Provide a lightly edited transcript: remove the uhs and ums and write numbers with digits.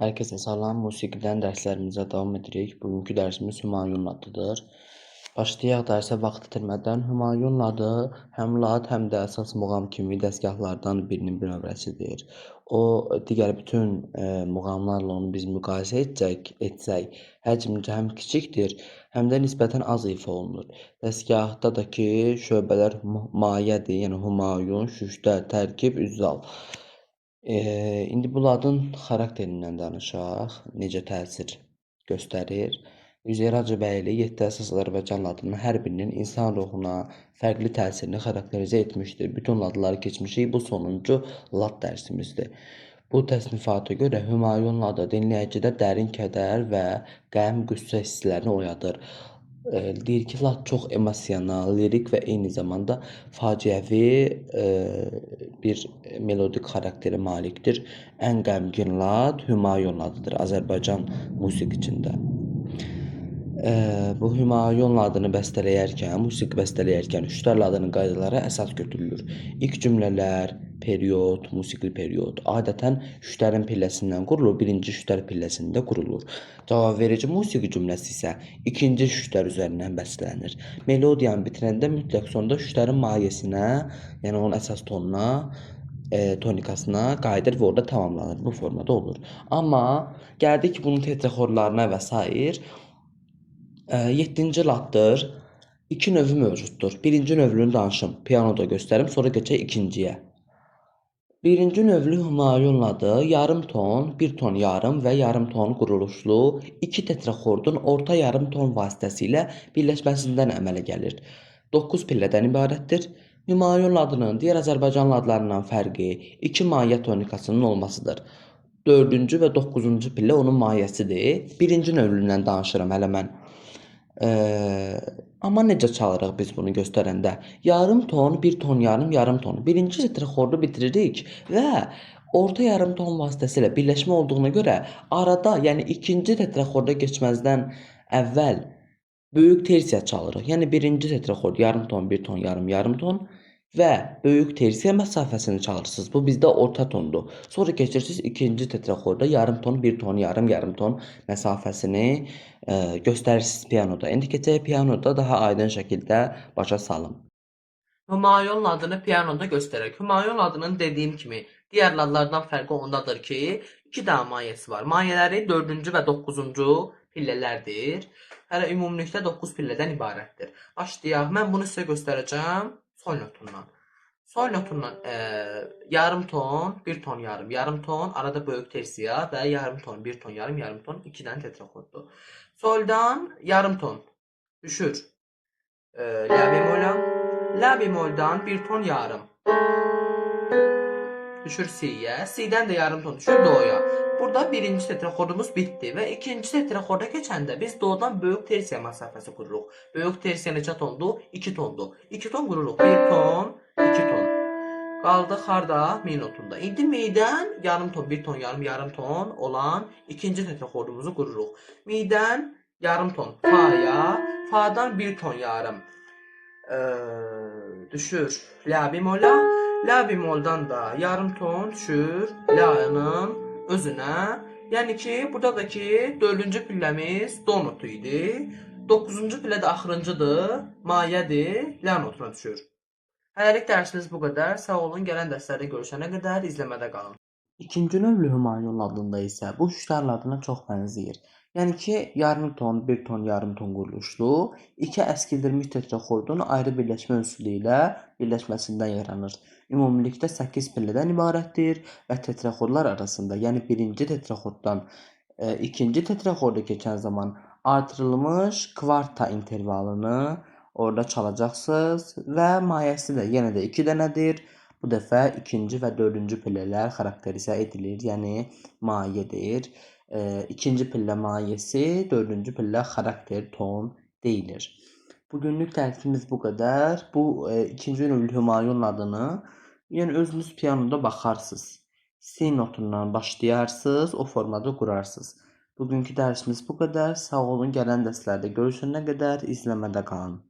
Herkese salam. Musiqiden dərslərimizə davam edirik. Bugünkü dərsimiz Humayunun adıdır. Başlayaq dərsə vaxt itirmədən. Humayunun adı həm lad, həm də əsas muğam kimi dəstgahlardan birinin bir nömrəsidir. O, digər bütün muğamlarla onu biz müqayisə etsək, həcmcə həm kiçikdir, həm də nisbətən az ifa olunur. Dəstgahdakı şöbələr mayədir, yəni Humayun, şüştə, tərkib, üzzal. İndi bu ladın xarakterindən danışaq, necə təsir göstərir. Üzeyir Hacıbəyli 7 əsas Azərbaycan ladının hər birinin insan ruhuna fərqli təsirini xarakterizə etmişdir. Bütün ladları keçmişik, bu sonuncu lad dərsimizdir. Bu təsnifata görə Humayun ladı dinləyicidə dərin kədər və qəm, qüssə hisslərini oyadır. Deyir ki, lad çox emosional, lirik və eyni zamanda faciəvi bir melodik xarakterə malikdir. Ən qəmgin lad Humayun ladıdır Azərbaycan musiqiçində. Bu Humayun ladını bəstələyərkən, musiqi bəstələyərkən Şütər ladının qaydaları əsas götürülür. İlk cümlələr, period, musiqili period adətən Şütərin pilləsindən qurulur, birinci Şütər pilləsində qurulur. Cavabverici musiqi cümləsi isə ikinci Şütər üzərindən bəstələnir. Melodiyanı bitirəndə mütləq sonda Şütərin mayəsinə, yəni onun əsas tonuna, tonikasına qayıdır və orada tamamlanır. Bu formada olur. Amma gəldik bunun tetraxorlarına və s. 7-ci laddır. İki növü mövcuddur. Birinci növünü danışım, pianoda göstərim, sonra keçək ikinciyə. Birinci növlü Humayun ladı yarım ton, bir ton yarım və yarım ton quruluşlu iki tetraxordun orta yarım ton vasitəsilə birləşməsindən əmələ gəlir. 9 pillədən ibarətdir. Humayun ladının digər Azərbaycan ladlarından fərqi iki mayə tonikasının olmasıdır. 4-cü və 9-cu pillə onun mayəsidir. Birinci növlündən danışıram hələ mən. Amma necə çalırıq biz bunu göstərəndə? Yarım ton, bir ton yarım, yarım ton. Birinci tetraxordu bitiririk və orta yarım ton vasitəsilə birləşmə olduğuna görə arada, yəni ikinci tetraxorda keçməzdən əvvəl böyük tersiya çalırıq. Yəni birinci tetraxord yarım ton, bir ton yarım, yarım ton və böyük tersiya məsafəsini çalırsınız. Bu bizdə orta tondur. Sonra keçirsiniz ikinci tetraxorda yarım ton, bir ton yarım, yarım ton məsafəsini göstərirsiniz pianoda. İndi keçək pianoda daha aydın şəkildə başa salım. Humayun ladını pianoda göstərək. Humayun ladının dediyim kimi digər ladlardan fərqi ondadır ki, iki dənə mayəsi var. Mayələri 4-cü və 9-cu pillələrdir. Hələ ümumilikdə 9 pillədən ibarətdir. Başlayaq. Mən bunu sizə göstərəcəm sol notundan. Sol notundan yarım ton, bir ton yarım, yarım ton, arada böyük tersiya və yarım ton, bir ton yarım, yarım ton, 2 dənə tetraxorddur. Soldan yarım ton düşür. La bemola. La bemoldan bir ton yarım. Düşür si'ye. Si'den de yarım ton düşür do'ya. Burada birinci tetraxordumuz bitdi və ikinci tetraxorda keçəndə biz do'dan böyük tersiya məsafəsi qururuq. Böyük tersiya neçə tondur? 2 tondur. 2 ton qururuq. 1 ton, 2 ton. Qaldıq harda? Mi notunda. İndi mi'dən yarım ton, 1 ton yarım, yarım ton olan ikinci tetraxordumuzu qururuq. Mi'dən yarım ton fa'ya, fa'dan 1 ton yarım düşür la bemola. La bemoldan da yarım ton düşür la'nın özünə. Yəni ki, burada da ki 4-cü pilləmiz do notu idi. 9-cu pillə də axırıncıdır, mayədir, la notuna düşür. Hələlik dərsimiz bu qədər. Sağ olun, gələn dərslərdə görüşənə qədər izləmədə qalın. İkinci növlü Humayun ladında isə bu Şütər ladına çox bənzəyir. Yəni ki, yarım ton, bir ton, yarım ton quruluşlu, iki əskildilmiş tetraxordun ayrı birləşmə üsulu ilə birləşməsindən yaranır. Ümumilikdə 8 pillədən ibarətdir və tetraxordlar arasında, yəni birinci tetraxorddan ikinci tetraxorda keçən zaman artırılmış kvarta intervalını orada çalacaqsınız və mayəsi də yenə də 2 dənədir. Bu dəfə ikinci və 4-cü pillələr xarakterizə edilir, yəni mayədir. İkinci pillə mayəsi, 4-cü pillə xarakter, ton deyilir. Bugünlük dərsimiz bu qədər. Bu ikinci növlü Humayun adını, yəni özünüz pianoda baxarsınız. Si notundan başlayarsınız, o formada qurarsınız. Bugünkü dərsimiz bu qədər. Sağ olun, gələn dərslərdə görüşənə qədər izləmədə qalın.